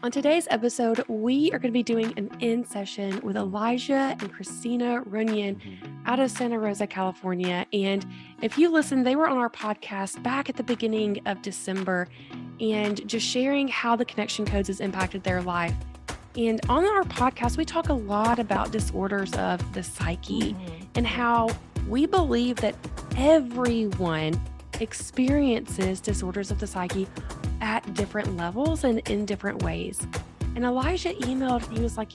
On today's episode, we are going to be doing an in-session with Elijah and Christina Runyon out of Santa Rosa, California. And if you listen, they were on our podcast back at the beginning of December and just sharing how the connection codes has impacted their life. And on our podcast, we talk a lot about disorders of the psyche and how we believe that everyone experiences disorders of the psyche at different levels and in different ways. And Elijah emailed, he was like,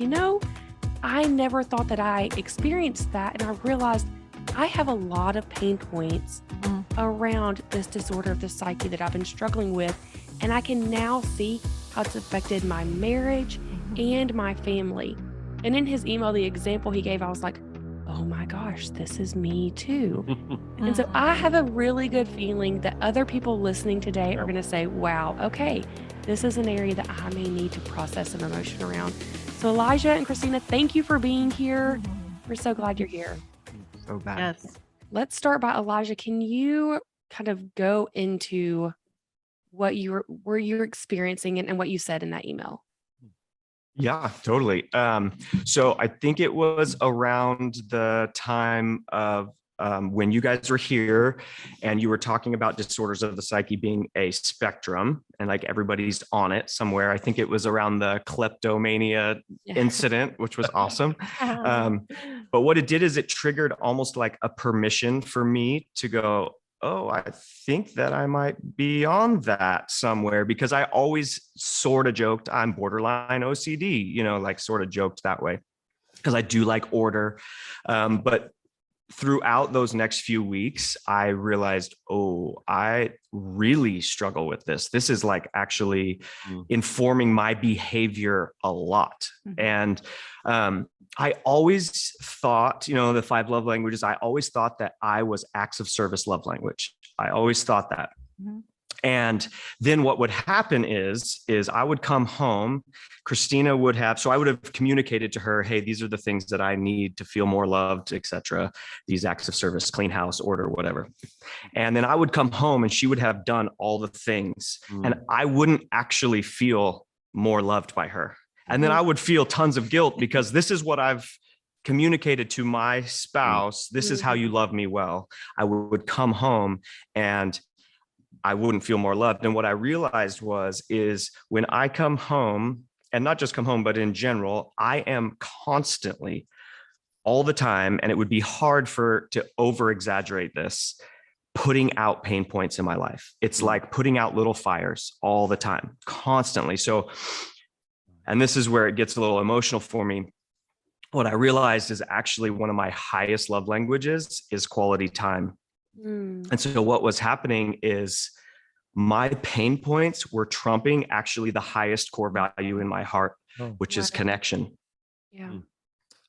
I never thought that I experienced that. And I realized I have a lot of pain points around this disorder of the psyche that I've been struggling with. And I can now see how it's affected my marriage and my family. And in his email, the example he gave, I was like, oh my gosh, this is me too. And so I have a really good feeling that other people listening today are going to say, wow, okay, this is an area that I may need to process some emotion around. So Elijah and Christina, thank you for being here. We're so glad you're here. So bad. Yes. Let's start by Elijah. Can you kind of go into what you were experiencing and what you said in that email? Yeah, totally. So I think it was around the time of when you guys were here and you were talking about disorders of the psyche being a spectrum and like everybody's on it somewhere. I think it was around the kleptomania incident, which was awesome. But what it did is it triggered almost like a permission for me to go, oh, I think that I might be on that somewhere, because I always sort of joked I'm borderline OCD, like sort of joked that way because I do like order. But throughout those next few weeks, I realized, oh, I really struggle with this. This is like actually informing my behavior a lot. And I always thought, the 5 love languages, I always thought that I was acts of service love language. I always thought that. And then what would happen is I would come home, Christina would have, so I would have communicated to her, hey, these are the things that I need to feel more loved, etc. These acts of service, clean house, order, whatever. And then I would come home and she would have done all the things and I wouldn't actually feel more loved by her. And then I would feel tons of guilt because this is what I've communicated to my spouse. This is how you love me well. I would come home and I wouldn't feel more loved. And what I realized is when I come home, and not just come home, but in general, I am constantly all the time, and it would be hard to over exaggerate this, putting out pain points in my life. It's like putting out little fires all the time, constantly. So, and this is where it gets a little emotional for me. What I realized is actually one of my highest love languages is quality time. And so what was happening is my pain points were trumping actually the highest core value in my heart, which is connection. Yeah.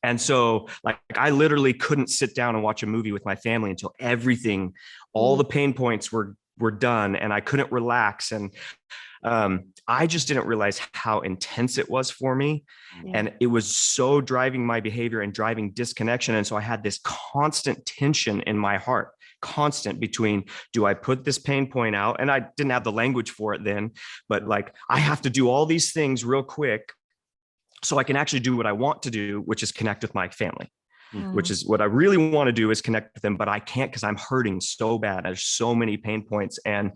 And so like I literally couldn't sit down and watch a movie with my family until all the pain points were done, and I couldn't relax. And I just didn't realize how intense it was for me. And it was so driving my behavior and driving disconnection. And so I had this constant tension in my heart, constant between, do I put this pain point out? And I didn't have the language for it then, but like, I have to do all these things real quick so I can actually do what I want to do, which is connect with my family. Which is what I really want to do, is connect with them, but I can't because I'm hurting so bad. There's so many pain points. And,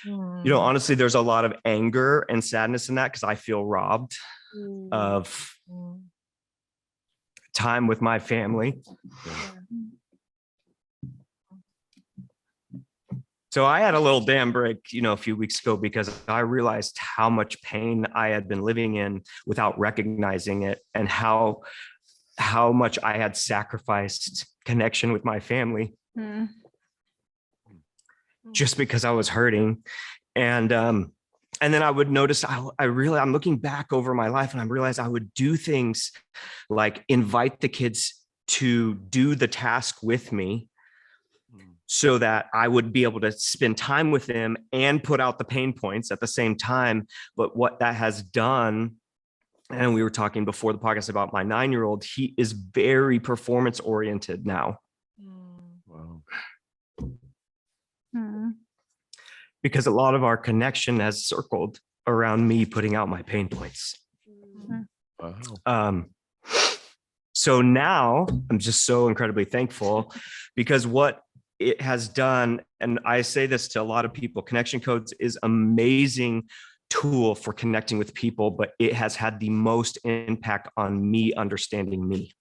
honestly, there's a lot of anger and sadness in that because I feel robbed of time with my family. So I had a little dam break, a few weeks ago, because I realized how much pain I had been living in without recognizing it, and how much I had sacrificed connection with my family just because I was hurting. And then I would notice, I'm looking back over my life and I realized I would do things like invite the kids to do the task with me so that I would be able to spend time with them and put out the pain points at the same time. But what that has done, and we were talking before the podcast about my 9-year-old, he is very performance oriented now. Wow. Because a lot of our connection has circled around me putting out my pain points. Wow. So now I'm just so incredibly thankful because what it has done, and I say this to a lot of people, connection codes is amazing tool for connecting with people, but it has had the most impact on me understanding me.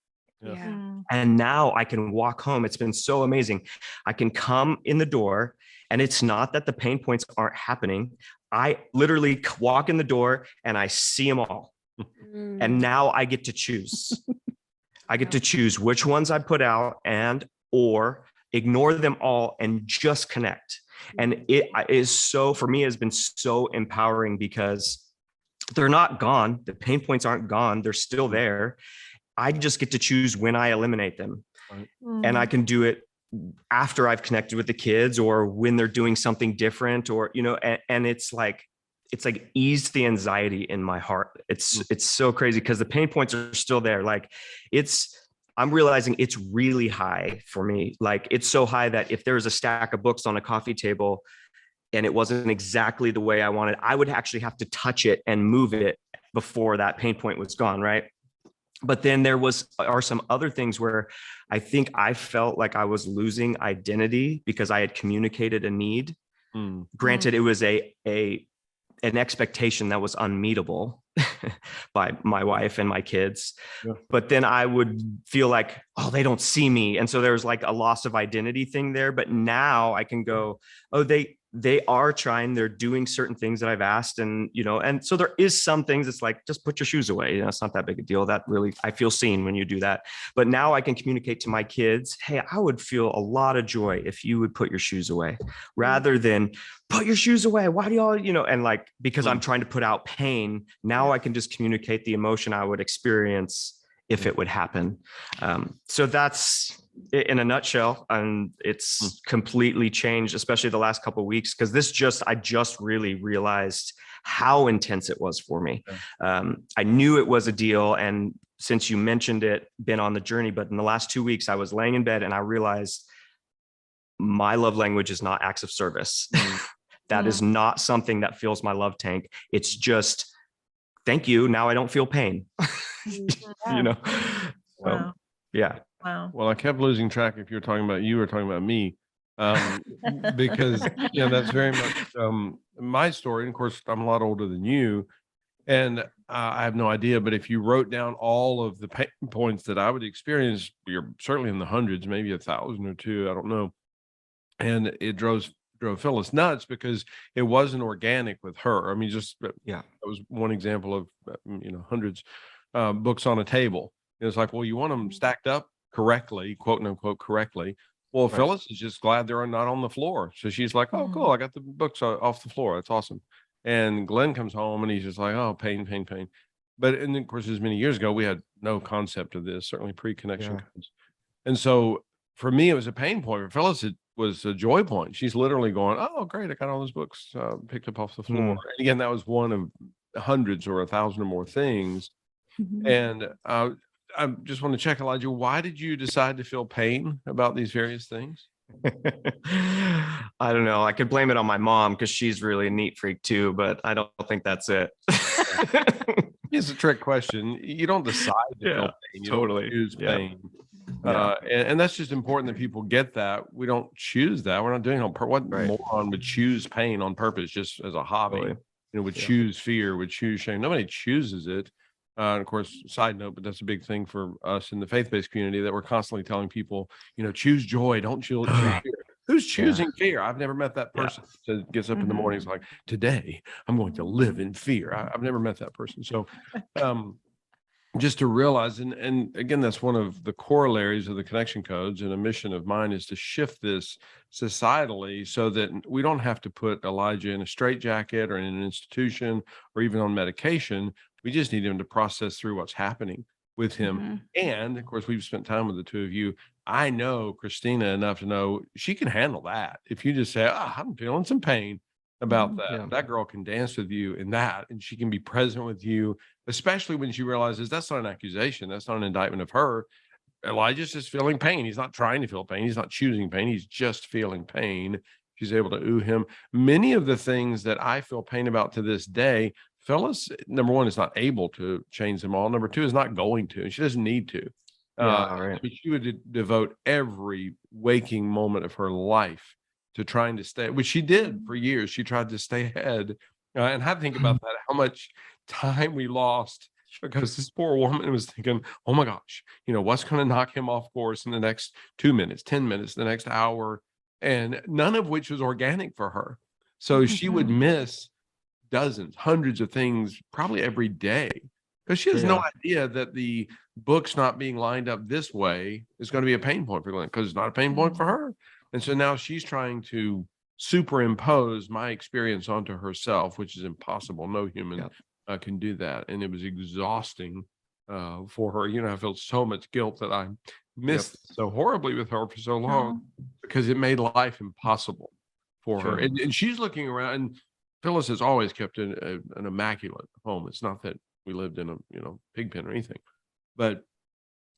Yeah. And now I can walk home. It's been so amazing. I can come in the door, and it's not that the pain points aren't happening. I literally walk in the door and I see them all. And now I get to choose. I get to choose which ones I put out and or ignore them all and just connect. And it is so, for me, has been so empowering because they're not gone. The pain points aren't gone. They're still there. I just get to choose when I eliminate them. Right. And I can do it after I've connected with the kids or when they're doing something different or, you know, and it's like ease the anxiety in my heart. It's so crazy because the pain points are still there. Like I'm realizing it's really high for me. Like it's so high that if there was a stack of books on a coffee table and it wasn't exactly the way I wanted, I would actually have to touch it and move it before that pain point was gone. Right. But then are some other things where I think I felt like I was losing identity because I had communicated a need. Granted, it was an expectation that was unmeetable by my wife and my kids. Yeah. But then I would feel like, oh, they don't see me. And so there's like a loss of identity thing there. But now I can go, oh, they are trying, they're doing certain things that I've asked. And, you know, and so there is some things it's like, just put your shoes away. You know, it's not that big a deal. That really, I feel seen when you do that. But now I can communicate to my kids, hey, I would feel a lot of joy if you would put your shoes away rather than put your shoes away. Why do y'all, you know, and like, because I'm trying to put out pain, now I can just communicate the emotion I would experience if it would happen. So that's in a nutshell, and it's completely changed, especially the last couple of weeks, because I just really realized how intense it was for me. I knew it was a deal, and since you mentioned it, been on the journey, but in the last 2 weeks, I was laying in bed and I realized my love language is not acts of service. That is not something that fills my love tank. It's just, thank you. Now I don't feel pain. You know? Wow. Yeah. Wow. Well, I kept losing track if you're talking about you or talking about me, because that's very much my story. And of course, I'm a lot older than you, and I have no idea. But if you wrote down all of the pain points that I would experience, you're certainly in the hundreds, maybe 1,000 or two. I don't know. And it drove Phyllis nuts because it wasn't organic with her. I mean, that was one example of hundreds books on a table. It's like, well, you want them stacked up correctly, quote unquote correctly. Well, right. Phyllis is just glad they're not on the floor. So she's like, oh, cool. I got the books off the floor. That's awesome. And Glenn comes home and he's just like, oh, pain. But, and of course, as many years ago, we had no concept of this, certainly pre-connection codes. And so for me, it was a pain point. For Phyllis, it was a joy point. She's literally going, oh, great. I got all those books picked up off the floor. And again, that was one of hundreds or 1,000 or more things. And I just want to check, Elijah, why did you decide to feel pain about these various things? I don't know. I could blame it on my mom because she's really a neat freak too, but I don't think that's it. It's a trick question. You don't decide to feel pain. You don't choose pain. And that's just important that people get that. We don't choose that. We're not doing it on purpose. What moron would choose pain on purpose just as a hobby? Would choose fear, would choose shame. Nobody chooses it. And of course, side note, but that's a big thing for us in the faith-based community that we're constantly telling people, choose joy, don't choose fear. Who's choosing fear? I've never met that person that gets up in the mornings like, today I'm going to live in fear. I've never met that person. So just to realize, and again, that's one of the corollaries of the connection codes, and a mission of mine is to shift this societally so that we don't have to put Elijah in a straitjacket or in an institution or even on medication. We just need him to process through what's happening with him. And of course, we've spent time with the two of you. I know Christina enough to know she can handle that. If you just say, I'm feeling some pain about that, that girl can dance with you in that, and she can be present with you, especially when she realizes that's not an accusation. That's not an indictment of her. Elijah's just feeling pain. He's not trying to feel pain. He's not choosing pain. He's just feeling pain. She's able to ooh him. Many of the things that I feel pain about to this day, Phyllis, number one, is not able to change them all. Number two, is not going to, and she doesn't need to. But she would devote every waking moment of her life to trying to stay, which she did for years. She tried to stay ahead. And I think about that, how much time we lost because this poor woman was thinking, oh my gosh, what's going to knock him off course in the next 2 minutes, 10 minutes, the next hour, and none of which was organic for her. So she would miss dozens, hundreds of things probably every day because she has no idea that the books not being lined up this way is going to be a pain point for Glenn, because it's not a pain point for her. And so now she's trying to superimpose my experience onto herself, which is impossible. No human can do that. And it was exhausting for her. I felt so much guilt that I missed so horribly with her for so long because it made life impossible for her. And she's looking around, and Phyllis has always kept an immaculate home. It's not that we lived in a pig pen or anything, but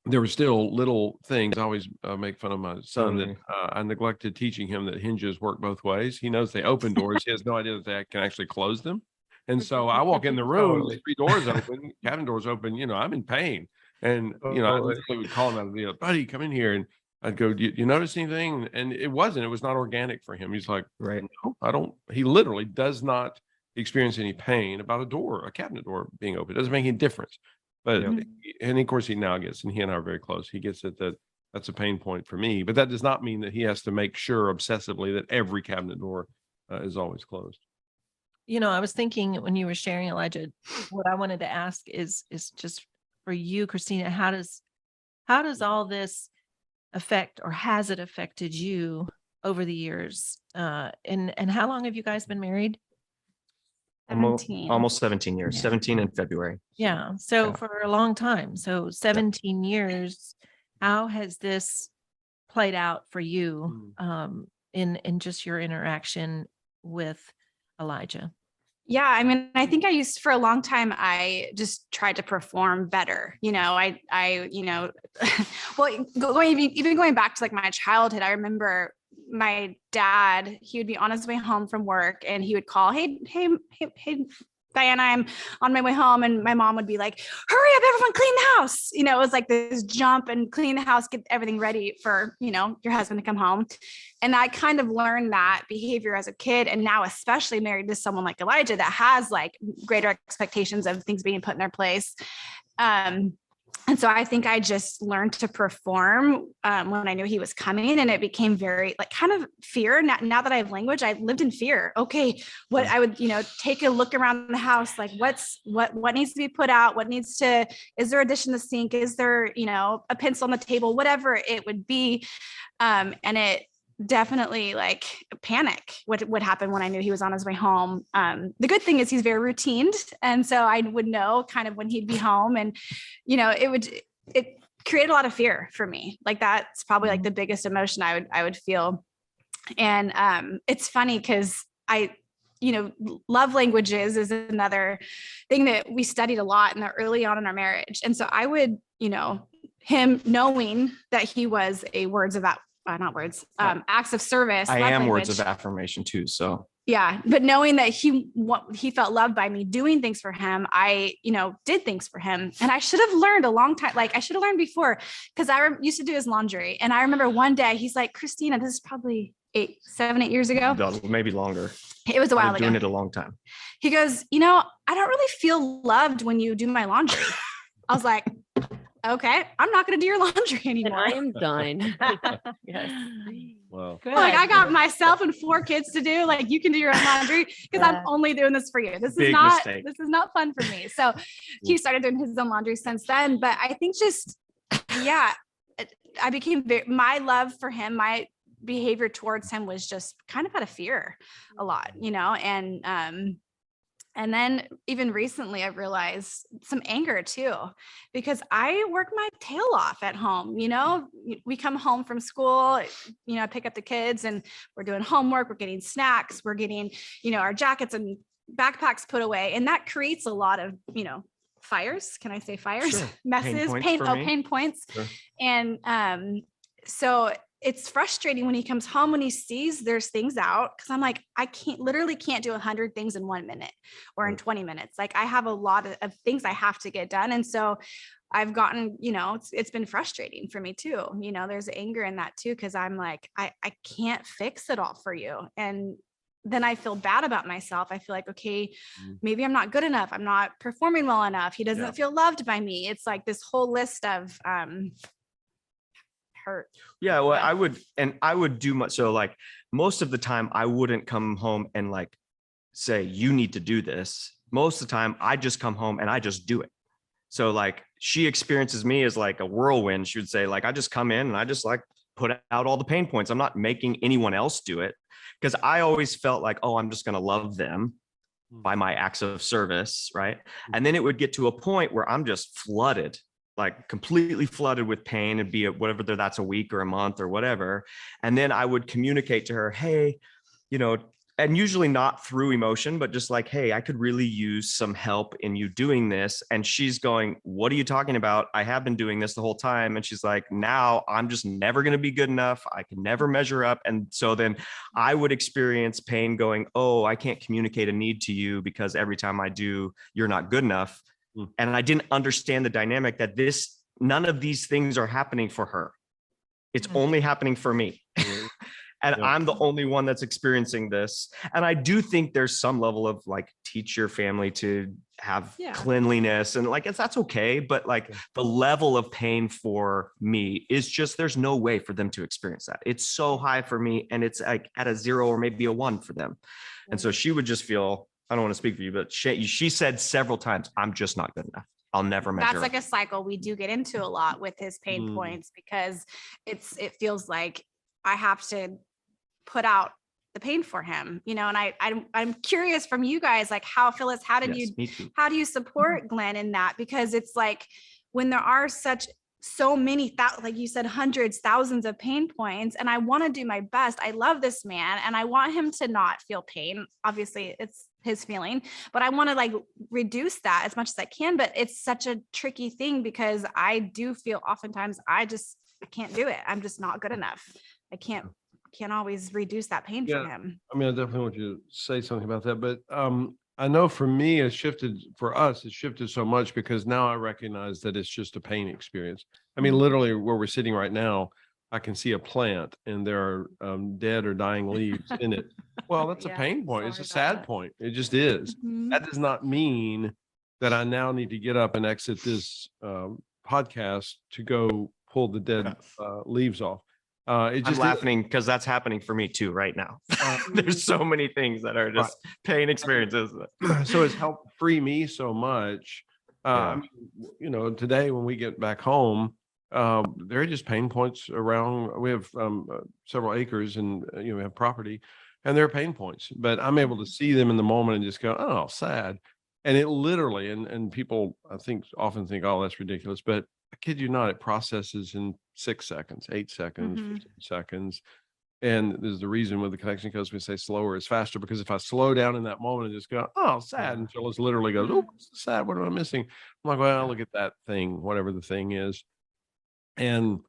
there were still little things. I always make fun of my son that I neglected teaching him that hinges work both ways. He knows they open doors. He has no idea that they can actually close them. And so I walk in the room, 3 doors open, cabin doors open, I'm in pain. And, I literally would call him out, buddy, come in here. And I'd go, do you notice anything? And it was not organic for him. He's like, no, I don't. He literally does not experience any pain about a cabinet door being open. It doesn't make any difference. But, and of course he now gets, and he and I are very close. He gets it that that's a pain point for me, but that does not mean that he has to make sure obsessively that every cabinet door is always closed. I was thinking when you were sharing, Elijah, what I wanted to ask is just for you, Christina, how does all this affect, or has it affected you over the years? And how long have you guys been married? 17. Almost 17 years, 17 in February. Yeah. So for a long time. So 17 years, how has this played out for you in just your interaction with Elijah? Yeah, I mean, I think for a long time, I just tried to perform better. Well, going back to like my childhood, I remember my dad, he would be on his way home from work and he would call, hey, Diana, I'm on my way home. And my mom would be like, hurry up, everyone, clean the house. It was like this jump and clean the house, get everything ready for, your husband to come home. And I kind of learned that behavior as a kid. And now, especially married to someone like Elijah that has like greater expectations of things being put in their place. And so I think I just learned to perform when I knew he was coming, and it became very like kind of fear. Now that I have language, I lived in fear. Okay, what I would, take a look around the house, like what needs to be put out, is there a dish in the sink? Is there, a pencil on the table, whatever it would be. And it definitely like panic what would happen when I knew he was on his way home. The good thing is he's very routined. And so I would know kind of when he'd be home, and, it created a lot of fear for me. Like that's probably like the biggest emotion I would feel. And it's funny because love languages is another thing that we studied a lot early on in our marriage. And so I would, him knowing that he was a acts of service. I am language. Words of affirmation too. So yeah, but knowing that he felt loved by me doing things for him, I, did things for him. And I should have learned a long time. Like I should have learned before, because I used to do his laundry. And I remember one day he's like, Christina, this is probably 7, 8 years ago. Maybe longer. It was a while ago. Doing it a long time. He goes, I don't really feel loved when you do my laundry. I was like, okay, I'm not going to do your laundry anymore. And I am done. Yes. Wow. Good. Like I got myself and 4 kids to do. Like you can do your own laundry because I'm only doing this for you. This is not fun for me. So he started doing his own laundry since then. But I think I became my love for him, my behavior towards him was just kind of out of fear a lot, and then even recently, I realized some anger too, because I work my tail off at home. We come home from school, I pick up the kids and we're doing homework, we're getting snacks, we're getting, our jackets and backpacks put away. And that creates a lot of, fires. Can I say fires? Sure. Messes, pain points. Sure. And so it's frustrating when he comes home, when he sees there's things out. Cause I'm like, I literally can't do 100 things in 1 minute or in 20 minutes. Like I have a lot of things I have to get done. And so I've gotten, it's been frustrating for me too. There's anger in that too. Cause I'm like, I can't fix it all for you. And then I feel bad about myself. I feel like, okay, maybe I'm not good enough. I'm not performing well enough. He doesn't feel loved by me. It's like this whole list of, hurt. Yeah, well, I would do much. So like most of the time I wouldn't come home and like say, you need to do this. Most of the time I just come home and I just do it. So like she experiences me as like a whirlwind. She would say like, I just come in and I just like put out all the pain points. I'm not making anyone else do it, because I always felt like, oh, I'm just going to love them by my acts of service. Right. And then it would get to a point where I'm just flooded, like completely flooded with pain, and be it whatever, that's a week or a month or whatever. And then I would communicate to her, hey, and usually not through emotion, but just like, hey, I could really use some help in you doing this. And she's going, what are you talking about? I have been doing this the whole time. And she's like, now I'm just never going to be good enough. I can never measure up. And so then I would experience pain going, oh, I can't communicate a need to you because every time I do, you're not good enough. And I didn't understand the dynamic that none of these things are happening for her. It's only happening for me. And I'm the only one that's experiencing this. And I do think there's some level of like, teach your family to have cleanliness and like, that's okay. But like the level of pain for me is just, there's no way for them to experience that. It's so high for me. And it's like at a 0 or maybe a 1 for them. And so she would just feel, I don't want to speak for you, but she said several times, I'm just not good enough. I'll never measure. That's like a cycle we do get into a lot with his pain points, because it feels like I have to put out the pain for him, and I'm curious from you guys, like Phyllis, how do you support Glenn in that? Because it's like when there are so many, like you said, hundreds, thousands of pain points, and I want to do my best. I love this man and I want him to not feel pain. Obviously it's his feeling, but I want to like reduce that as much as I can. But it's such a tricky thing, because I do feel oftentimes I can't do it. I'm just not good enough. I can't always reduce that pain from him. I mean, I definitely want you to say something about that, but I know for me, it shifted so much, because now I recognize that it's just a pain experience. I mean, literally where we're sitting right now, I can see a plant and there are dead or dying leaves in it. Well, that's a pain point. It's a sad point. It just is. That does not mean that I now need to get up and exit this podcast to go pull the dead leaves off. I'm laughing because that's happening for me too right now. There's so many things that are just pain experiences. So it's helped free me so much. Today when we get back home, there are just pain points around. We have several acres and we have property, and there are pain points, but I'm able to see them in the moment and just go, oh, sad. And it literally, and people I think often think, oh, that's ridiculous, but I kid you not, it processes in 6 seconds, 8 seconds, 15 seconds. And there's the reason with the connection codes, we say slower is faster, because if I slow down in that moment and just go, oh, sad, and Phyllis literally goes, oh, sad, what am I missing? I'm like, well, look at that thing, whatever the thing is. And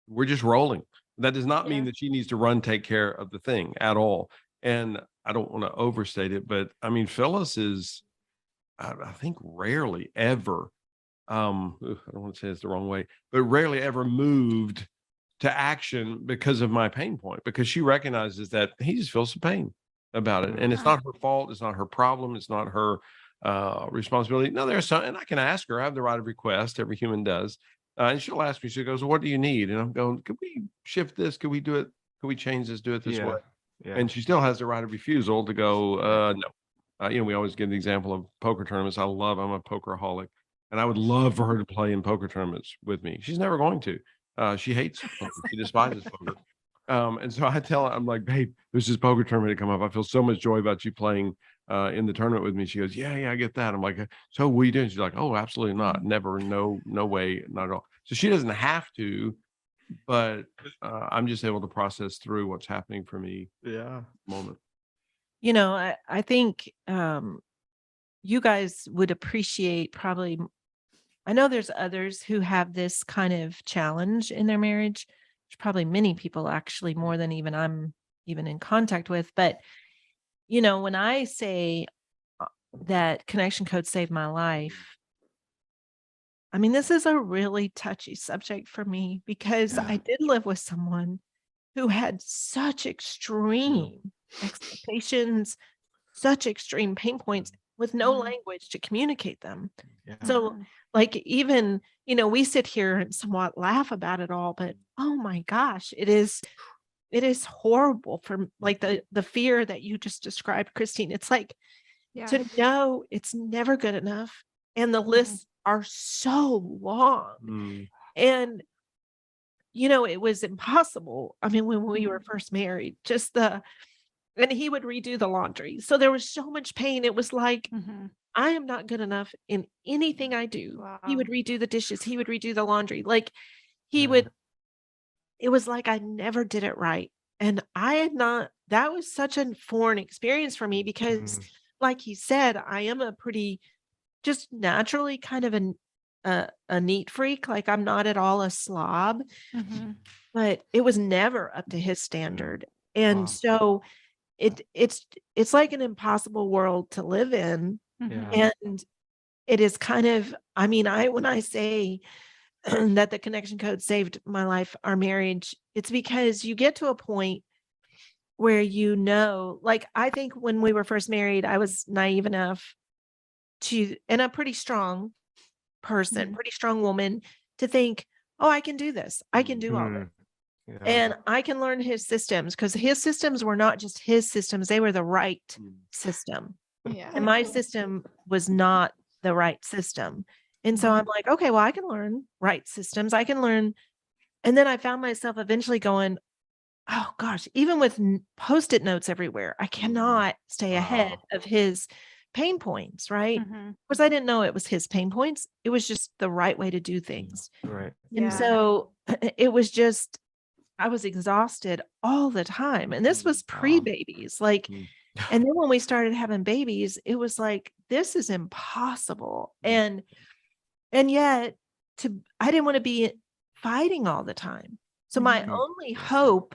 we're just rolling. That does not mean that she needs to take care of the thing at all. And I don't want to overstate it, but I mean, Phyllis is, I think rarely ever, I don't want to say it's the wrong way, but rarely ever moved to action because of my pain point, because she recognizes that he just feels some pain about it. And it's not her fault. It's not her problem. It's not her responsibility. No, there's some, and I can ask her. I have the right of request. Every human does. And she'll ask me, she goes, what do you need? And I'm going, could we shift this? Could we do it? Could we change this? Do it this way? Yeah. And she still has the right of refusal to go, no. We always give the example of poker tournaments. I'm a pokeraholic, and I would love for her to play in poker tournaments with me. She's never going to. She hates poker. She despises poker. And so I tell her, I'm like, babe, there's this poker tournament to come up. I feel so much joy about you playing in the tournament with me. She goes, yeah, I get that. I'm like, so what are you doing? She's like, oh, absolutely not. Never, no way, not at all. So she doesn't have to, but I'm just able to process through what's happening for me. Yeah. Moment. I think you guys would appreciate probably, I know there's others who have this kind of challenge in their marriage, there's probably many people actually more than even I'm even in contact with. But, you know, when I say that connection code saved my life, I mean, this is a really touchy subject for me because I did live with someone who had such extreme expectations, such extreme pain points with no language to communicate them. So like, even, you know, we sit here and somewhat laugh about it all, but oh my gosh, it is horrible for like the fear that you just described, Christine. It's like to know it's never good enough. And the lists are so long. And, you know, it was impossible. I mean, when we were first married, and he would redo the laundry. So there was so much pain. It was like, I am not good enough in anything I do. Wow. He would redo the dishes. He would redo the laundry. Like it was like I never did it right. And that was such a foreign experience for me because like he said, I am a pretty just naturally kind of a neat freak. Like I'm not at all a slob, but it was never up to his standard. And so it's like an impossible world to live in. And it is kind of, I mean, when I say that the connection code saved my life, our marriage, it's because you get to a point where, you know, like I think when we were first married, I was naive enough and a pretty strong person, pretty strong woman to think, oh, I can do this. I can do all this. And I can learn his systems because his systems were not just his systems. They were the right system. And my system was not the right system. And so I'm like, okay, well, I can learn right systems. I can learn. And then I found myself eventually going, oh gosh, even with Post-it notes everywhere, I cannot stay ahead of his pain points, right? Because I didn't know it was his pain points. It was just the right way to do things. Right. And so it was just, I was exhausted all the time. And this was pre-babies. Like, and then when we started having babies, it was like, this is impossible. And yet I didn't want to be fighting all the time. So my only hope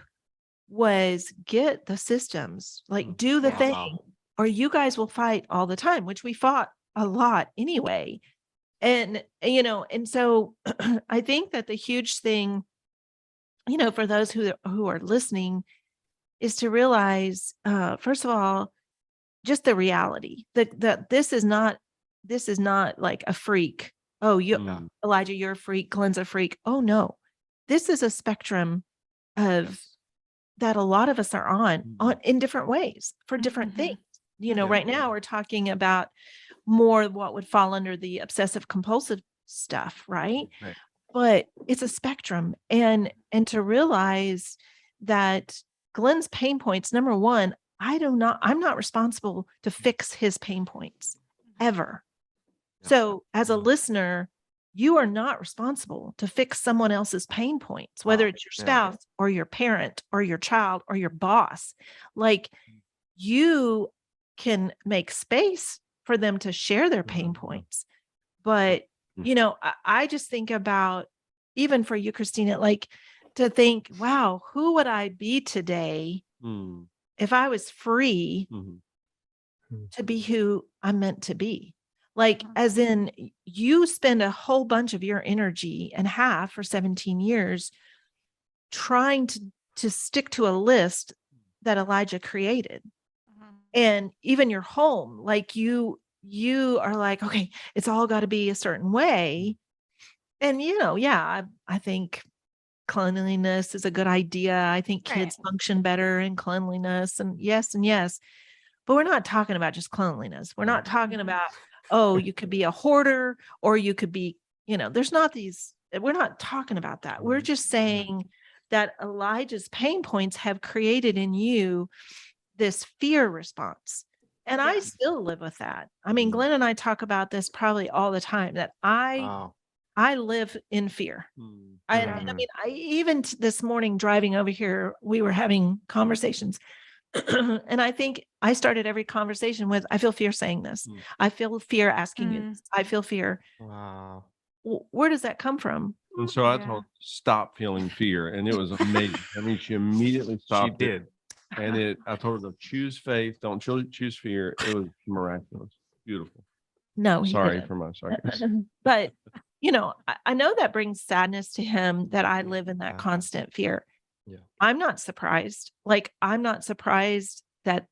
was get the systems, like do the thing, or you guys will fight all the time, which we fought a lot anyway. And, you know, and so I think that the huge thing, you know, for those who are listening is to realize, first of all, just the reality that this is not like a freak. Oh, Elijah, you're a freak. Glenn's a freak. Oh no, this is a spectrum of that a lot of us are on in different ways for different things. You know, right now we're talking about more what would fall under the obsessive compulsive stuff, right? But it's a spectrum. And to realize that Glenn's pain points, number one, I'm not responsible to fix his pain points ever. So as a listener, you are not responsible to fix someone else's pain points, whether it's your spouse or your parent or your child or your boss. Like, you can make space for them to share their pain points. But, you know, I just think about, even for you, Christina, like to think, wow, who would I be today if I was free to be who I'm meant to be? Like, as in, you spend a whole bunch of your energy and have for 17 years trying to stick to a list that Elijah created. And even your home, like you are like, okay, it's all got to be a certain way. And, you know, I think cleanliness is a good idea. I think kids function better in cleanliness, and yes. But we're not talking about just cleanliness. We're not talking about, oh, you could be a hoarder, or you could be, you know, we're not talking about that. We're just saying that Elijah's pain points have created in you this fear response. And I still live with that. I mean, Glenn and I talk about this probably all the time, that I live in fear. I mean, even this morning driving over here, we were having conversations. And I think I started every conversation with, I feel fear saying this. I feel fear asking you this. I feel fear. Wow. Where does that come from? And so I told her, stop feeling fear. And it was amazing. I mean, she immediately stopped. She did. And I told her to choose faith. Don't choose fear. It was miraculous. Beautiful. No, Sorry for my sarcasm. but I know that brings sadness to him that I live in that constant fear. Yeah. I'm not surprised. Like, I'm not surprised that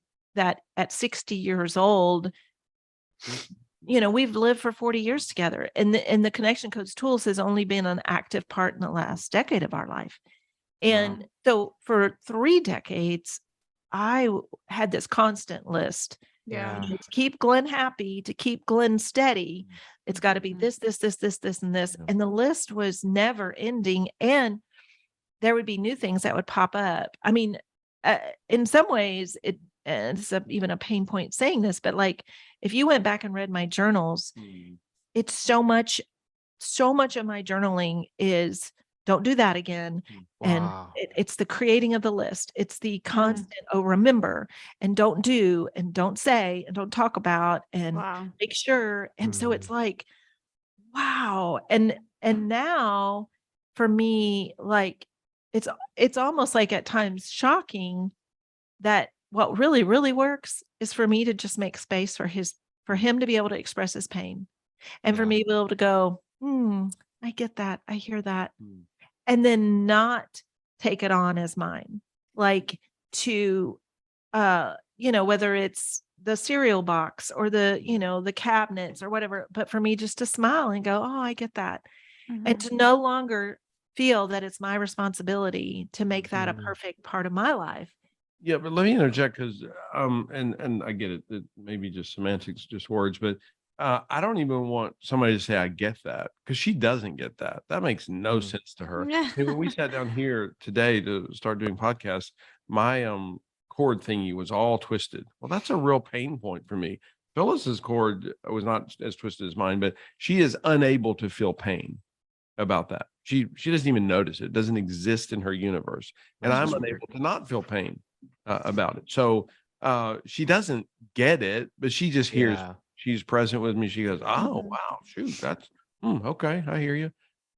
at 60 years old, we've lived for 40 years together, and the Connection Codes tools has only been an active part in the last decade of our life. And so for 3 decades, I had this constant list. Yeah. To keep Glenn happy, to keep Glenn steady, it's got to be this, and this. And the list was never ending. And there would be new things that would pop up. I mean, in some ways, it's even a pain point saying this, but like, if you went back and read my journals, it's so much of my journaling is don't do that again. And it's the creating of the list. It's the constant, remember, and don't do, and don't say, and don't talk about, and make sure. And so it's like, wow. And now for me, like, it's almost like at times shocking that what really, really works is for me to just make space for him to be able to express his pain, and for me to be able to go, I get that. I hear that. And then not take it on as mine, like to, whether it's the cereal box or the cabinets or whatever, but for me just to smile and go, oh, I get that. And to no longer feel that it's my responsibility to make that a perfect part of my life. Yeah, but let me interject, because and I get it, that maybe just semantics, just words, but I don't even want somebody to say I get that, because she doesn't get that. That makes no sense to her. When we sat down here today to start doing podcasts, my cord thingy was all twisted. Well, that's a real pain point for me. Phyllis's cord was not as twisted as mine, but she is unable to feel pain about that. She doesn't even notice it. It doesn't exist in her universe, and I'm unable to not feel pain about it. So she doesn't get it, but she just hears. She's present with me. She goes, oh, wow, shoot, that's okay. I hear you.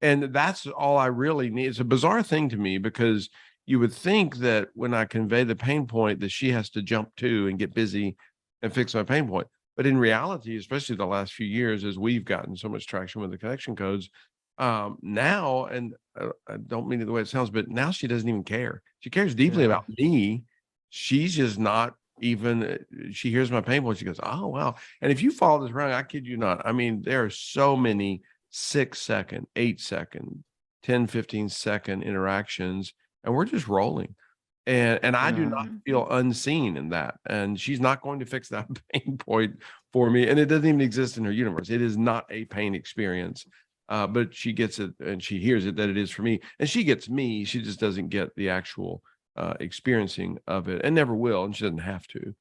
And that's all I really need. It's a bizarre thing to me, because you would think that when I convey the pain point that she has to jump to and get busy and fix my pain point. But in reality, especially the last few years, as we've gotten so much traction with the Connection Codes, now, and I don't mean it the way it sounds, but now she doesn't even care. She cares deeply about me. She's just not even, she hears my pain point. She goes, oh, wow. And if you follow this around, I kid you not. I mean, there are so many 6-second, 8-second, 10, 15-second interactions, and we're just rolling. And I do not feel unseen in that. And she's not going to fix that pain point for me. And it doesn't even exist in her universe. It is not a pain experience. But she gets it, and she hears it, that it is for me. And she gets me. She just doesn't get the actual experiencing of it, and never will. And she doesn't have to.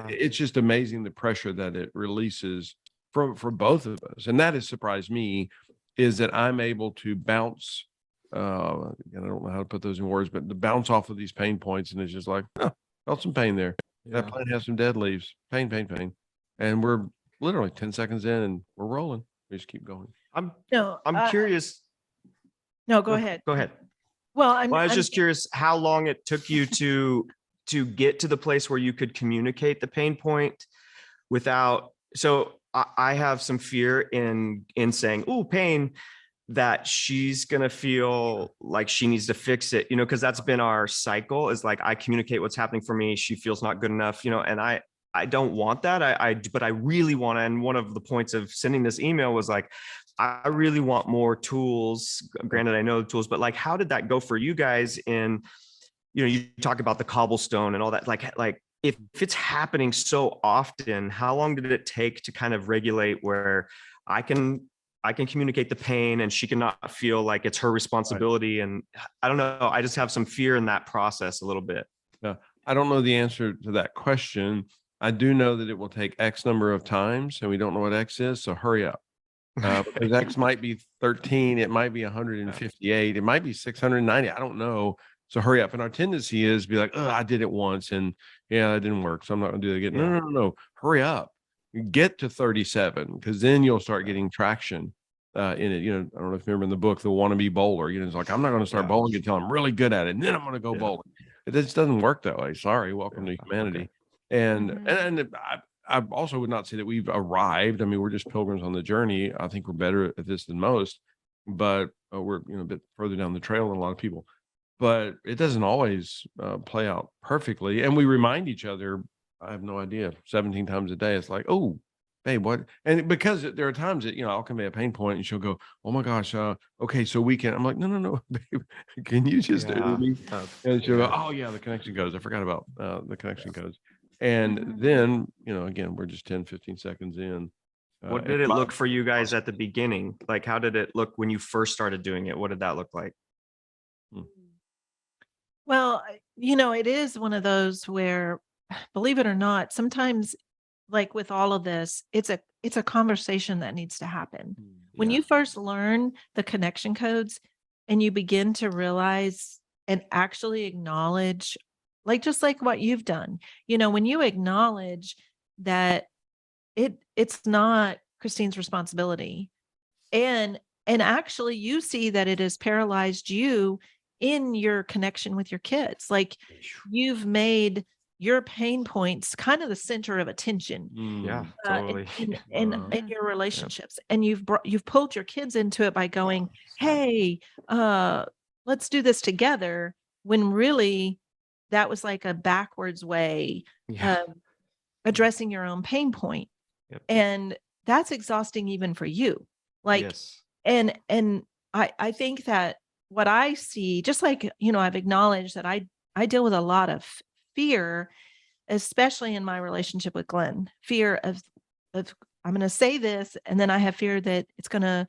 It's just amazing the pressure that it releases for both of us. And that has surprised me, is that I'm able to bounce. I don't know how to put those in words, but to bounce off of these pain points, and it's just like, oh, felt some pain there. That plant has some dead leaves. Pain. And we're literally 10 seconds in, and we're rolling. We just keep going. I'm curious. No, go ahead. Go ahead. Well, I was just curious how long it took you to get to the place where you could communicate the pain point without. So I have some fear in saying, "Oh, pain," that she's gonna feel like she needs to fix it, because that's been our cycle. Is like, I communicate what's happening for me. She feels not good enough, and I don't want that. But I really want to. And one of the points of sending this email was like, I really want more tools. Granted, I know the tools, but like, how did that go for you guys? In, you talk about the cobblestone and all that. Like if it's happening so often, how long did it take to kind of regulate where I can communicate the pain and she cannot feel like it's her responsibility? Right. And I don't know. I just have some fear in that process a little bit. Yeah, I don't know the answer to that question. I do know that it will take X number of times, and we don't know what X is. So hurry up. Because X might be 13, it might be 158, it might be 690. I don't know. So hurry up. And our tendency is to be like, oh, I did it once, and yeah, that didn't work, so I'm not gonna do it again. No. Hurry up. Get to 37, because then you'll start getting traction. in it. I don't know if you remember in the book, the wannabe bowler. It's like, I'm not going to start bowling until I'm really good at it, and then I'm going to go bowling. It just doesn't work that way. Sorry, welcome to humanity. Okay. And I also would not say that we've arrived. I mean, we're just pilgrims on the journey. I think we're better at this than most, but we're a bit further down the trail than a lot of people. But it doesn't always play out perfectly, and we remind each other. I have no idea, 17 times a day. It's like, oh, babe, what? And because there are times that I'll convey a pain point, and she'll go, "Oh my gosh, okay, so we can." I'm like, "No, babe, can you just do me?" And she'll go, "Oh yeah, the connection goes. I forgot about the connection goes." And then, again, we're just 10, 15 seconds in. What did it look for you guys at the beginning? Like, how did it look when you first started doing it? What did that look like? Well, it is one of those where, believe it or not, sometimes, like with all of this, it's a conversation that needs to happen. When you first learn the connection codes and you begin to realize and actually acknowledge, just like what you've done, when you acknowledge that it's not Christine's responsibility, and actually you see that it has paralyzed you in your connection with your kids. Like, you've made your pain points kind of the center of attention. Totally. In your relationships. And you've pulled your kids into it by going, hey, let's do this together, when really that was like a backwards way of addressing your own pain point. And that's exhausting even for you. And I think that what I see, just like, I've acknowledged that I deal with a lot of fear, especially in my relationship with Glenn. Fear of I'm going to say this, and then I have fear that it's going to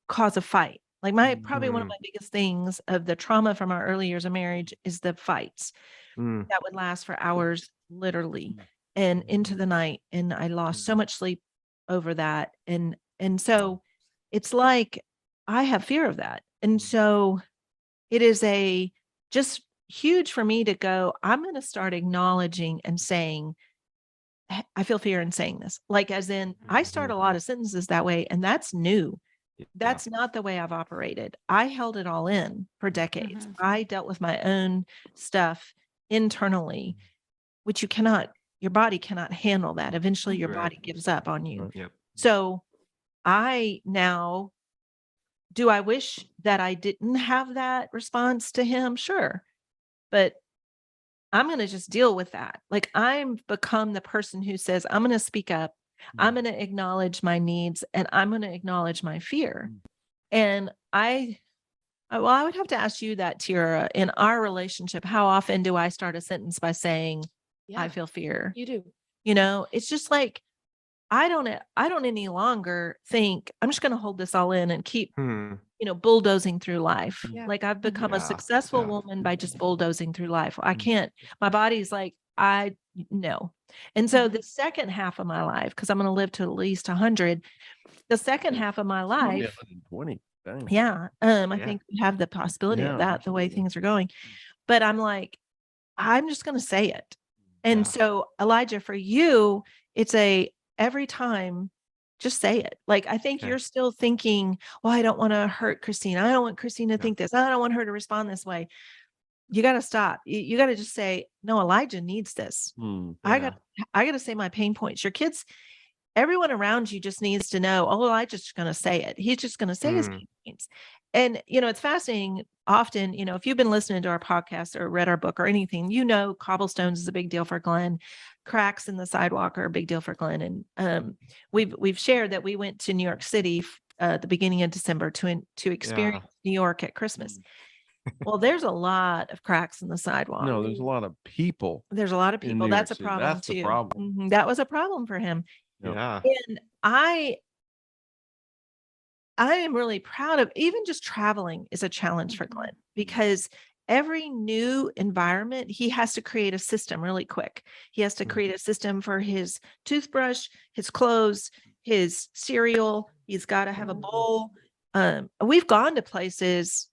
cause a fight. Like probably one of my biggest things of the trauma from our early years of marriage is the fights that would last for hours, literally, and into the night. And I lost so much sleep over that. And so it's like I have fear of that. And so it is just huge for me to go, I'm going to start acknowledging and saying, I feel fear in saying this. Like, as in, I start a lot of sentences that way, and that's new. That's not the way I've operated. I held it all in for decades. I dealt with my own stuff internally, which your body cannot handle that. Eventually your body gives up on you. So do I wish that I didn't have that response to him? Sure. But I'm going to just deal with that. Like, I'm become the person who says, I'm going to speak up. I'm going to acknowledge my needs, and I'm going to acknowledge my fear. And I would have to ask you that, Tira, in our relationship, how often do I start a sentence by saying, I feel fear? You do. It's just like, I don't any longer think I'm just going to hold this all in and keep, bulldozing through life. Like, I've become a successful woman by just bulldozing through life. I can't, my body's like, no. And so the second half of my life, because I'm going to live to at least 100, the second half of my life, 120. I think we have the possibility of that, the way things are going. But I'm like, I'm just going to say it. And so, Elijah, for you, it's every time, just say it. Like, I think you're still thinking, well, I don't want to hurt Christine. I don't want Christine to think this. I don't want her to respond this way. You got to stop. You got to just say, no, Elijah needs this. I got to say my pain points. Your kids, everyone around you just needs to know, oh, Elijah's just going to say it. He's just going to say his pain points. And, it's fascinating. Often, if you've been listening to our podcast or read our book or anything, cobblestones is a big deal for Glenn. Cracks in the sidewalk are a big deal for Glenn. And we've shared that we went to New York City at the beginning of December to experience New York at Christmas. Well, there's a lot of cracks in the sidewalk. No, there's a lot of people. There's a lot of people. That's a problem. That's too. The problem. That was a problem for him. Yeah. And I am really proud of, even just traveling is a challenge for Glenn, because every new environment, he has to create a system really quick. He has to create a system for his toothbrush, his clothes, his cereal. He's got to have a bowl. We've gone to places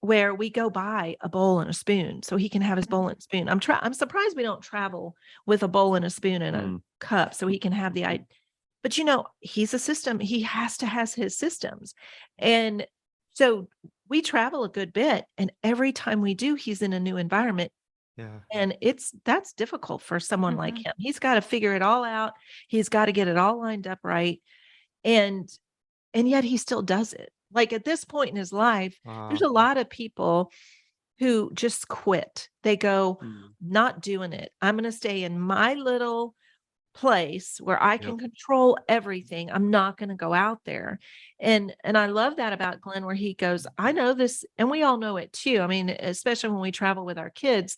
where we go buy a bowl and a spoon so he can have his bowl and spoon. I'm surprised we don't travel with a bowl and a spoon and a cup so he can have But he's a system. He has to has his systems. And so we travel a good bit. And every time we do, he's in a new environment. Yeah. And that's difficult for someone like him. He's got to figure it all out. He's got to get it all lined up right. And yet he still does it. Like at this point in his life, there's a lot of people who just quit. They go, not doing it. I'm going to stay in my little place where I can control everything. I'm not going to go out there. And I love that about Glenn, where he goes, I know this, and we all know it too. I mean, especially when we travel with our kids,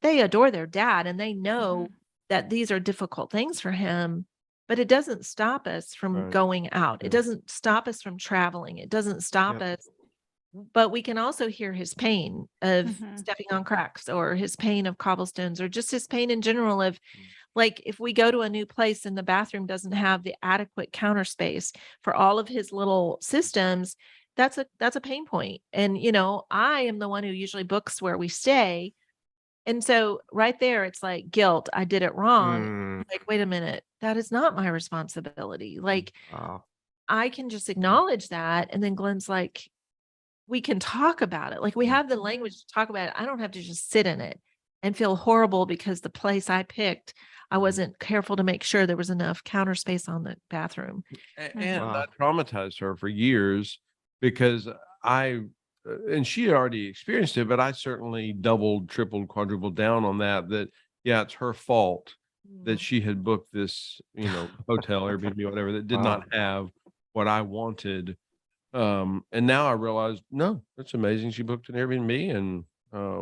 they adore their dad and they know that these are difficult things for him, but it doesn't stop us from going out. It doesn't stop us from traveling. It doesn't stop us. But we can also hear his pain of stepping on cracks, or his pain of cobblestones, or just his pain in general of, like, if we go to a new place and the bathroom doesn't have the adequate counter space for all of his little systems, that's a pain point. And, I am the one who usually books where we stay. And so right there, it's like guilt. I did it wrong. Like, wait a minute, that is not my responsibility. Like, I can just acknowledge that. And then Glenn's like, we can talk about it. Like, we have the language to talk about it. I don't have to just sit in it and feel horrible because the place I picked, I wasn't careful to make sure there was enough counter space on the bathroom. And that traumatized her for years, because and she had already experienced it, but I certainly doubled, tripled, quadrupled down on that, yeah, it's her fault that she had booked this, hotel, Airbnb, whatever, that did not have what I wanted. And now I realize, no, that's amazing. She booked an Airbnb and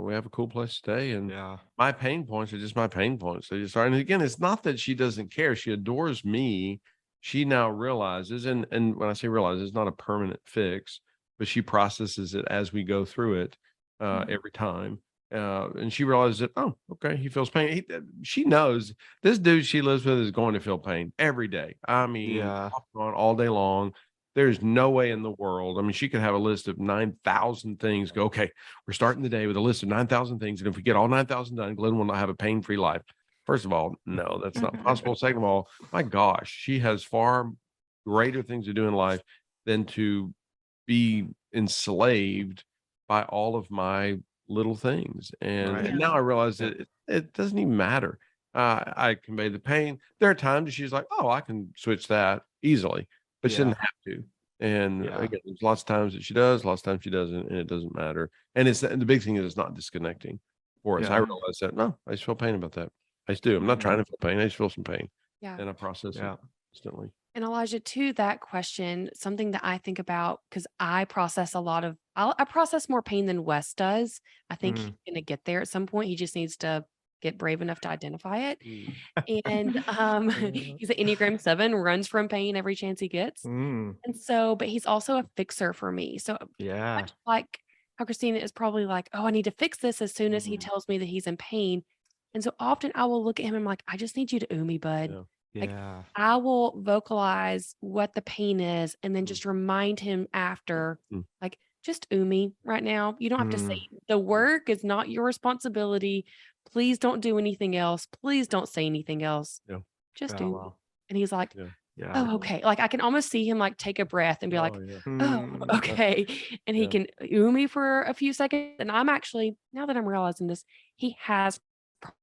we have a cool place to stay. And my pain points are just my pain points. They just are. And again, it's not that she doesn't care. She adores me. She now realizes, and when I say realize, it's not a permanent fix, but she processes it as we go through it every time. And she realizes that, oh, okay, he feels pain. She knows this dude she lives with is going to feel pain every day. I mean, off and on all day long. There's no way in the world. I mean, she could have a list of 9,000 things. Go, okay, we're starting the day with a list of 9,000 things. And if we get all 9,000 done, Glenn will not have a pain-free life. First of all, no, that's not possible. Second of all, my gosh, she has far greater things to do in life than to be enslaved by all of my little things. And now I realize that it doesn't even matter. I convey the pain. There are times she's like, oh, I can switch that easily, but she doesn't have to. And again, there's lots of times that she does, lots of times she doesn't, and it doesn't matter. And the big thing is it's not disconnecting for us. I realize that, no, I just feel pain about that. I just do. I'm not trying to feel pain. I just feel some pain. Yeah. And I process it instantly. And Elijah, to that question, something that I think about, because I process I process more pain than Wes does. I think he's going to get there at some point. He just needs to get brave enough to identify it. And he's an Enneagram 7, runs from pain every chance he gets. And so, but he's also a fixer for me. So much like how Christina is probably like, oh, I need to fix this as soon as he tells me that he's in pain. And so often I will look at him and I'm like, I just need you to ooh me, bud. Like, I will vocalize what the pain is and then just remind him after, like, just ooh me right now. You don't have to say the work is not your responsibility. Please don't do anything else. Please don't say anything else. Just ooh me. And he's like, oh, okay. Like, I can almost see him like take a breath and be like, oh, okay. And he can ooh me for a few seconds. And I'm actually, now that I'm realizing this, he has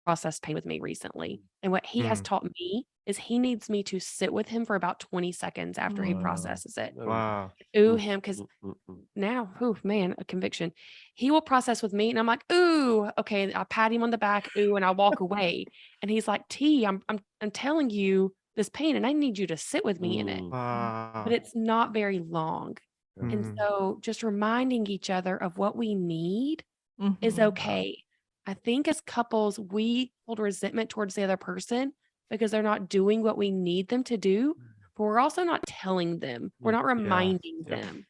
processed pain with me recently. And what he has taught me is he needs me to sit with him for about 20 seconds after he processes it. Ooh him, because now, man, a conviction. He will process with me and I'm like, ooh, okay. I pat him on the back, ooh, and I walk away. And he's like, T, I'm telling you this pain and I need you to sit with me in it. But it's not very long. And so just reminding each other of what we need is okay. I think as couples, we hold resentment towards the other person because they're not doing what we need them to do, but we're also not telling them. We're not reminding them.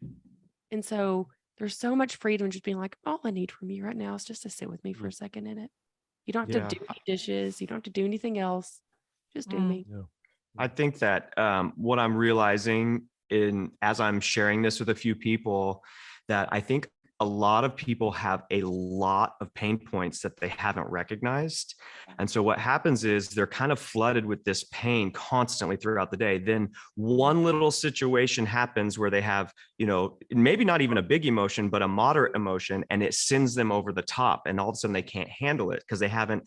And so there's so much freedom in just being like, all I need from you right now is just to sit with me for a second in it. You don't have to do any dishes. You don't have to do anything else. Just do me. I think that what I'm realizing as I'm sharing this with a few people, that I think a lot of people have a lot of pain points that they haven't recognized. And so what happens is they're kind of flooded with this pain constantly throughout the day. Then one little situation happens where they have, maybe not even a big emotion, but a moderate emotion, and it sends them over the top. And all of a sudden they can't handle it because they haven't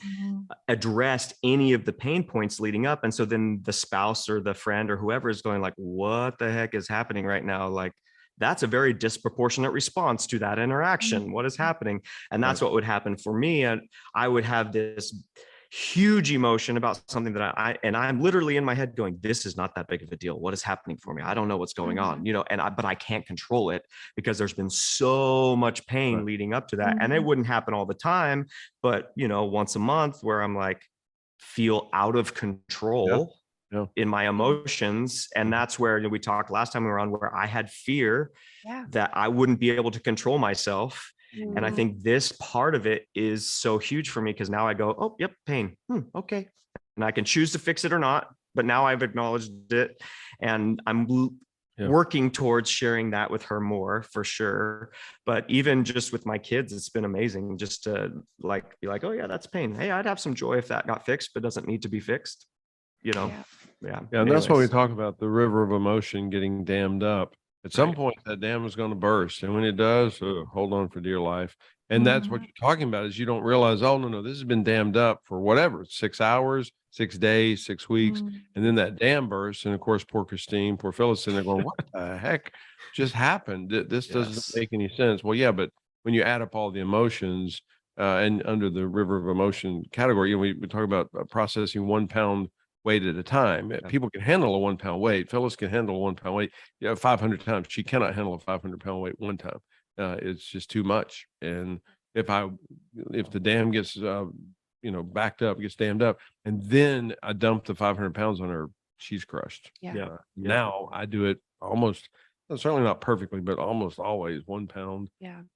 addressed any of the pain points leading up. And so then the spouse or the friend or whoever is going like, what the heck is happening right now? Like, that's a very disproportionate response to that interaction. What is happening? And that's what would happen for me. And I would have this huge emotion about something that I'm literally in my head going, this is not that big of a deal. What is happening for me? I don't know what's going on, but I can't control it because there's been so much pain leading up to that. And it wouldn't happen all the time, but once a month where I'm like, feel out of control in my emotions. And that's where we talked last time we were on, where I had fear that I wouldn't be able to control myself. And I think this part of it is so huge for me because now I go, oh, yep, pain. Okay. And I can choose to fix it or not, but now I've acknowledged it and I'm working towards sharing that with her more for sure. But even just with my kids, it's been amazing just to be like, oh yeah, that's pain. Hey, I'd have some joy if that got fixed, but doesn't need to be fixed. And that's why we talk about the river of emotion getting dammed up. At some point, that dam is going to burst, and when it does, hold on for dear life. And that's what you're talking about is you don't realize, oh no, this has been dammed up for whatever, 6 hours, 6 days, 6 weeks, and then that dam bursts. And of course, poor Christine, poor Phyllis, and they're going, what the heck just happened? This doesn't make any sense. Well, yeah, but when you add up all the emotions, and under the river of emotion category, we talk about processing 1 pound weight at a time. People can handle a 1 pound weight. Phyllis can handle a 1 pound weight 500 times. She cannot handle a 500 pound weight one time. It's just too much. And if the dam gets backed up, gets dammed up, and then I dump the 500 pounds on her, she's crushed. Now I do it almost, certainly not perfectly, but almost always 1 pound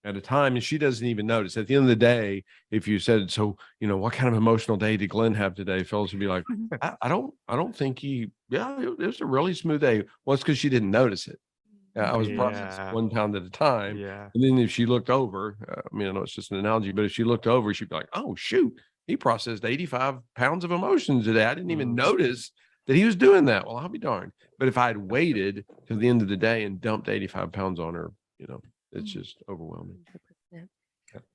at a time. And she doesn't even notice. At the end of the day, if you said, so, what kind of emotional day did Glenn have today? Phyllis would be like, I don't think it was a really smooth day. Well, it's because she didn't notice it. I was processing 1 pound at a time. And then if she looked over, I know it's just an analogy, but if she looked over, she'd be like, oh, shoot, he processed 85 pounds of emotions today. I didn't even notice that he was doing that. Well, I'll be darned. But if I had waited to the end of the day and dumped 85 pounds on her, it's just overwhelming. 100%.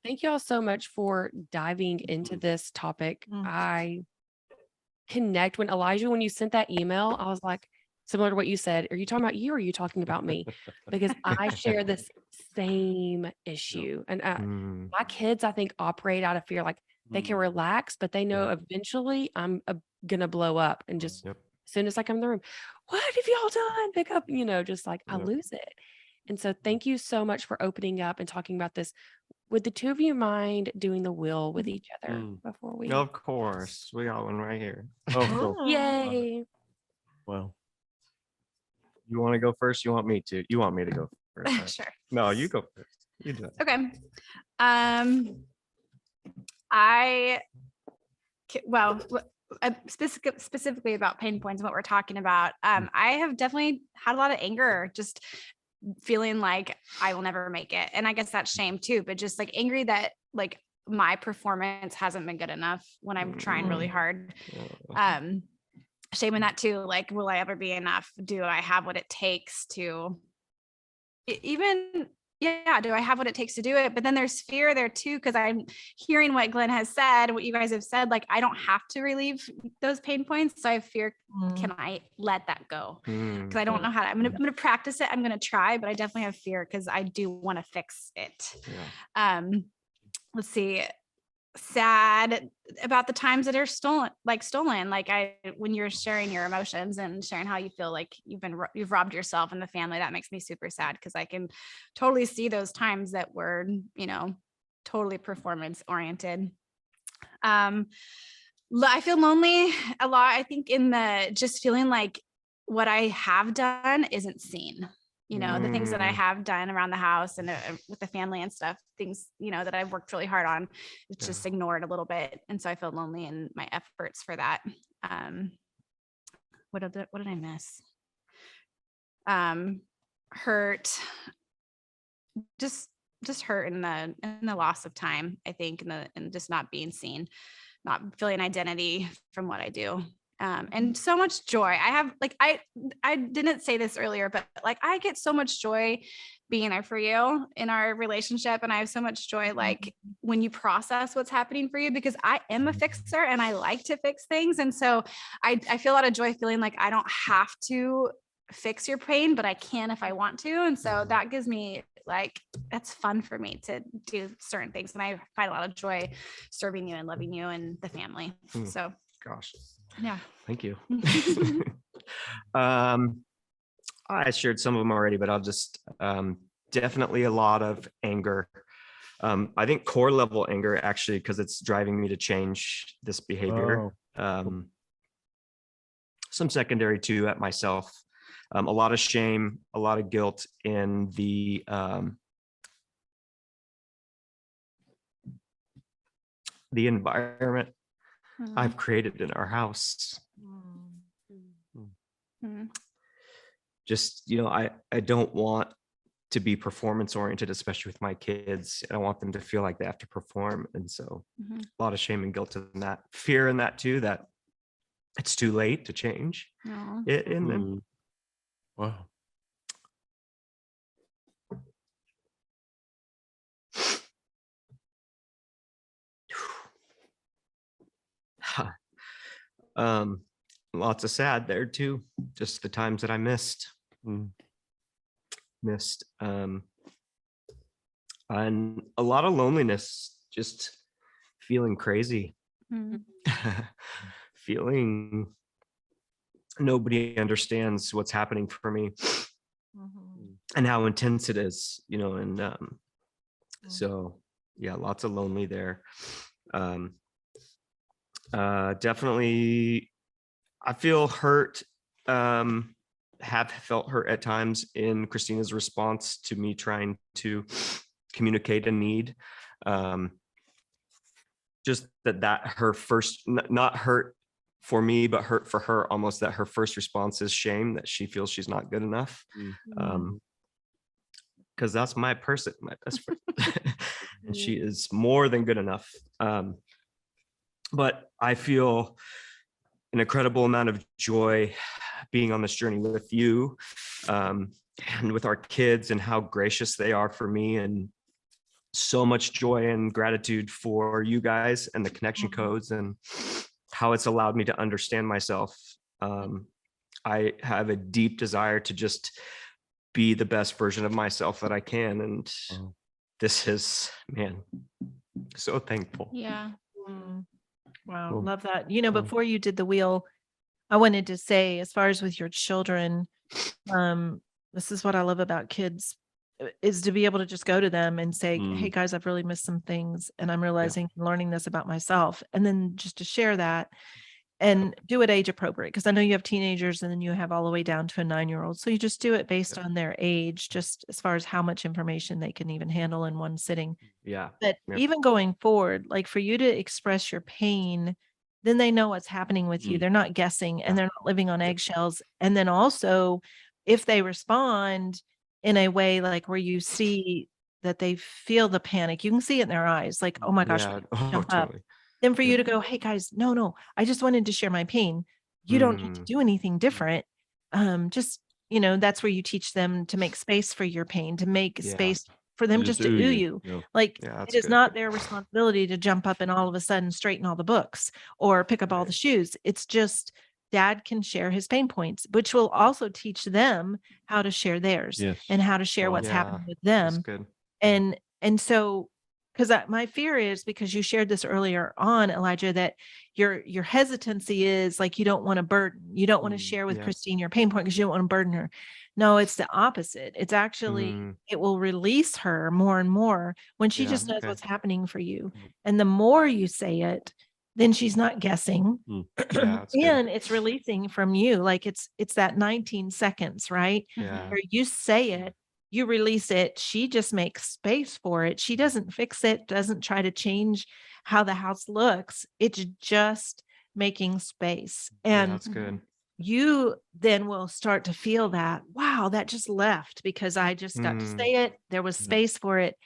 Thank you all so much for diving into this topic. I connect when you sent that email, I was like, similar to what you said, are you talking about you or are you talking about me? Because I share this same issue. And my kids, I think, operate out of fear. Like they can relax, but they know eventually I'm going to blow up and just as soon as I come in the room, what have y'all done? Pick up, just like I lose it. And so thank you so much for opening up and talking about this. Would the two of you mind doing the will with each other before we? Of course. We got one right here. Oh, cool. Yay. Well, you want to go first? You want me to? You want me to go first? Right? Sure. No, you go first. You do it. Okay. Specifically about pain points and what we're talking about. I have definitely had a lot of anger, just feeling like I will never make it. And I guess that's shame too, but just like angry that like my performance hasn't been good enough when I'm trying really hard. Shame in that too. Like, will I ever be enough? Do I have what it takes to do I have what it takes to do it? But then there's fear there too, because I'm hearing what Glenn has said, what you guys have said, like I don't have to relieve those pain points. So I have fear, can I let that go? Because I don't know how to, I'm gonna practice it. I'm gonna try, but I definitely have fear because I do want to fix it. Let's see. Sad about the times that are stolen. When you're sharing your emotions and sharing how you feel like you've robbed yourself and the family, that makes me super sad because I can totally see those times that were, totally performance oriented. I feel lonely a lot. I think in the just feeling like what I have done isn't seen. The things that I have done around the house and with the family and stuff, things, that I've worked really hard on, it's just ignored a little bit. And so I feel lonely in my efforts for that. What did I miss? Hurt, just just hurt in the loss of time, I think, and just not being seen, not feeling identity from what I do. And so much joy. I have like, I didn't say this earlier, but like, I get so much joy being there for you in our relationship. And I have so much joy, like when you process what's happening for you, because I am a fixer and I like to fix things. And so I feel a lot of joy feeling like I don't have to fix your pain, but I can if I want to. And so that gives me like, that's fun for me to do certain things. And I find a lot of joy serving you and loving you and the family. So gosh. Yeah. Thank you. I shared some of them already, but I'll just definitely a lot of anger. I think core level anger, actually, because it's driving me to change this behavior. Some secondary too at myself. A lot of shame, a lot of guilt in the environment I've created in our house. Just, I don't want to be performance oriented, especially with my kids. I want them to feel like they have to perform. And so a lot of shame and guilt in that, fear in that too, that it's too late to change it. And then, wow. Lots of sad there too, just the times that I missed and a lot of loneliness, just feeling crazy, feeling nobody understands what's happening for me and how intense it is, and so yeah, lots of lonely there. Definitely I feel hurt, have felt hurt at times in Christina's response to me trying to communicate a need. Just that her first, not hurt for me, but hurt for her, almost that her first response is shame, that she feels she's not good enough. Because that's my person, my best friend. And she is more than good enough. But I feel an incredible amount of joy being on this journey with you and with our kids, and how gracious they are for me, and so much joy and gratitude for you guys and the connection codes and how it's allowed me to understand myself. I have a deep desire to just be the best version of myself that I can. And this is, man, so thankful. Yeah. Wow. Cool. Love that. Before you did the wheel, I wanted to say, as far as with your children, this is what I love about kids, is to be able to just go to them and say, hey guys, I've really missed some things, and I'm realizing and learning this about myself. And then just to share that and do it age appropriate. Because I know you have teenagers, and then you have all the way down to a 9-year-old. So you just do it based on their age, just as far as how much information they can even handle in one sitting. Yeah. But even going forward, like for you to express your pain, then they know what's happening with you. They're not guessing, and they're not living on eggshells. And then also, if they respond in a way like where you see that they feel the panic, you can see it in their eyes, like, oh my gosh, jump up. Then for you to go, hey guys, no, I just wanted to share my pain. You don't need to do anything different. Just, that's where you teach them to make space for your pain, to make space for them just to ooh you. Like, it is not their responsibility to jump up and all of a sudden straighten all the books or pick up all the shoes. It's just dad can share his pain points, which will also teach them how to share theirs and how to share what's happening with them. And so, because my fear is, because you shared this earlier on, Elijah, that your hesitancy is like, you don't want to burden, you don't want to share with Christine your pain point because you don't want to burden her. No, it's the opposite. It's actually, it will release her more and more when she just knows what's happening for you. And the more you say it, then she's not guessing. And it's releasing from you. Like it's that 19 seconds, right? Where you say it, you release it. She just makes space for it. She doesn't fix it, doesn't try to change how the house looks. It's just making space. And that's good. You then will start to feel that, wow, that just left because I just got to say it. There was space for it.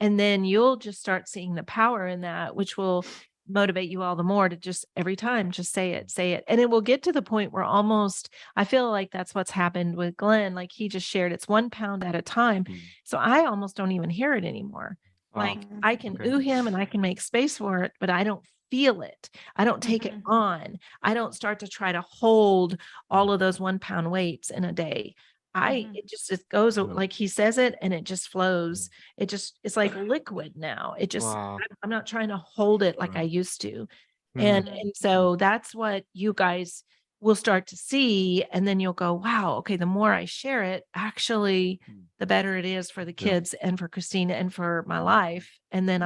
And then you'll just start seeing the power in that, which will motivate you all the more to just every time just say it. And it will get to the point where almost, I feel like that's what's happened with Glenn. Like he just shared, it's 1 pound at a time. So I almost don't even hear it anymore. Like I can ooh him and I can make space for it, but I don't feel it. I don't take it on. I don't start to try to hold all of those 1 pound weights in a day. It goes like he says it and it just flows. It's like liquid now. I'm not trying to hold it like I used to. And so that's what you guys will start to see. And then you'll go, wow, okay, the more I share it, actually, the better it is for the kids and for Christina and for my life. And then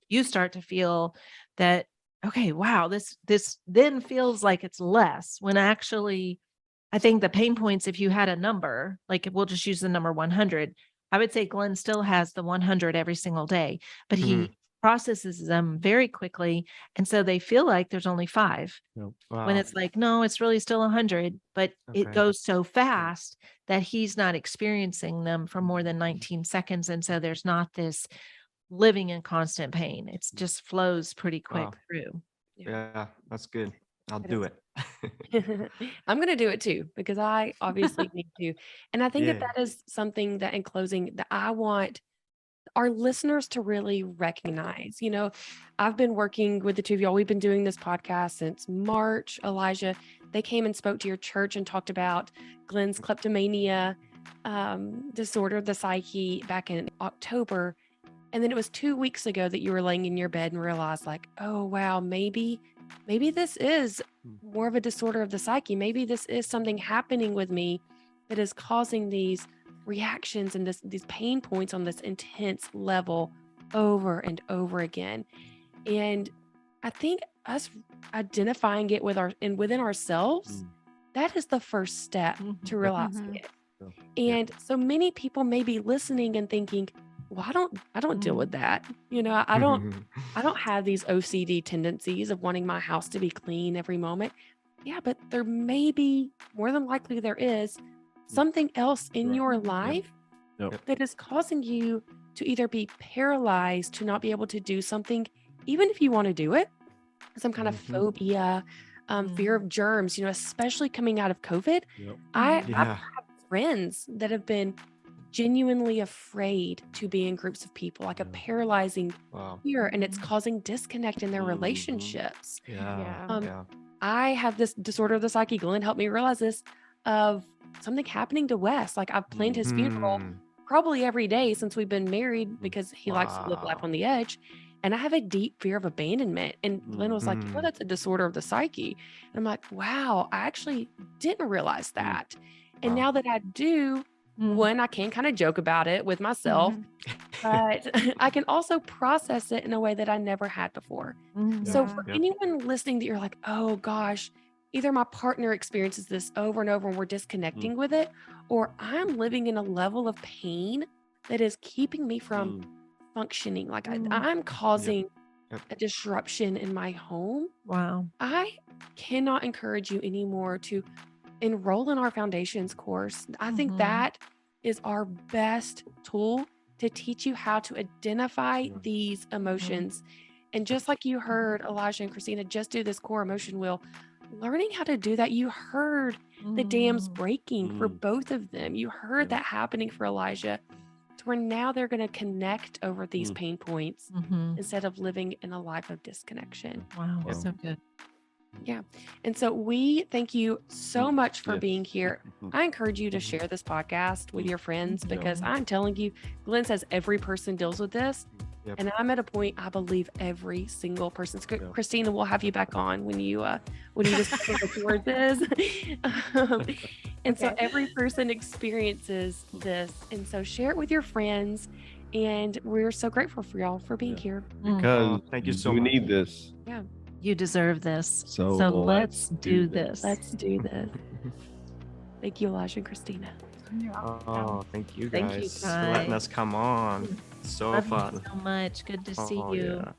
you start to feel that, okay, wow, this then feels like it's less when actually I think the pain points, if you had a number, like we'll just use the number 100, I would say Glenn still has the 100 every single day, but he processes them very quickly. And so they feel like there's only 5 when it's like, no, it's really still 100, but it goes so fast that he's not experiencing them for more than 19 seconds. And so there's not this living in constant pain. It's just flows pretty quick through. Yeah, that's good. I'll do it. I'm going to do it too, because I obviously need to. And I think that is something that in closing that I want our listeners to really recognize. I've been working with the two of y'all. We've been doing this podcast since March. Elijah, they came and spoke to your church and talked about Glenn's kleptomania disorder of the psyche back in October. And then it was 2 weeks ago that you were laying in your bed and realized like, oh, wow, maybe this is more of a disorder of the psyche. Maybe this is something happening with me that is causing these reactions and these pain points on this intense level over and over again. And I think us identifying it within ourselves, that is the first step to realizing it. And so many people may be listening and thinking, well, I don't deal with that. I don't have these OCD tendencies of wanting my house to be clean every moment. Yeah, but there may be, more than likely there is, something else in your life that is causing you to either be paralyzed to not be able to do something, even if you want to do it, some kind of phobia, fear of germs, especially coming out of COVID. I've had friends that have been genuinely afraid to be in groups of people, like a paralyzing fear, and it's causing disconnect in their relationships. I have this disorder of the psyche. Glenn helped me realize this, of something happening to Wes. Like I've planned his funeral probably every day since we've been married because he likes to live life on the edge. And I have a deep fear of abandonment. And Glenn was like, that's a disorder of the psyche. And I'm like, wow, I actually didn't realize that. And now that I do, one, I can kind of joke about it with myself, but I can also process it in a way that I never had before. So for anyone listening that you're like, oh gosh, either my partner experiences this over and over and we're disconnecting with it, or I'm living in a level of pain that is keeping me from functioning. Like I'm causing a disruption in my home. Wow. I cannot encourage you anymore to enroll in our foundations course. I think that is our best tool to teach you how to identify these emotions. And just like you heard Elijah and Christina just do this core emotion wheel, learning how to do that, you heard the dams breaking for both of them. You heard that happening for Elijah, to where now they're going to connect over these pain points instead of living in a life of disconnection. Wow, so good. Yeah. And so we thank you so much for being here. I encourage you to share this podcast with your friends, because I'm telling you, Glenn says every person deals with this. And I'm at a point, I believe every single person. Christina, we'll have you back on when you discover what yours is. So every person experiences this. And so share it with your friends. And we're so grateful for y'all for being here. Because thank you so much. We need this. Yeah. You deserve this. So let's do this. Let's do this. Thank you, Elijah and Christina. Oh, thank you guys, Thank you, for letting us come on. So Love fun. you so much. Good to see you. Yeah.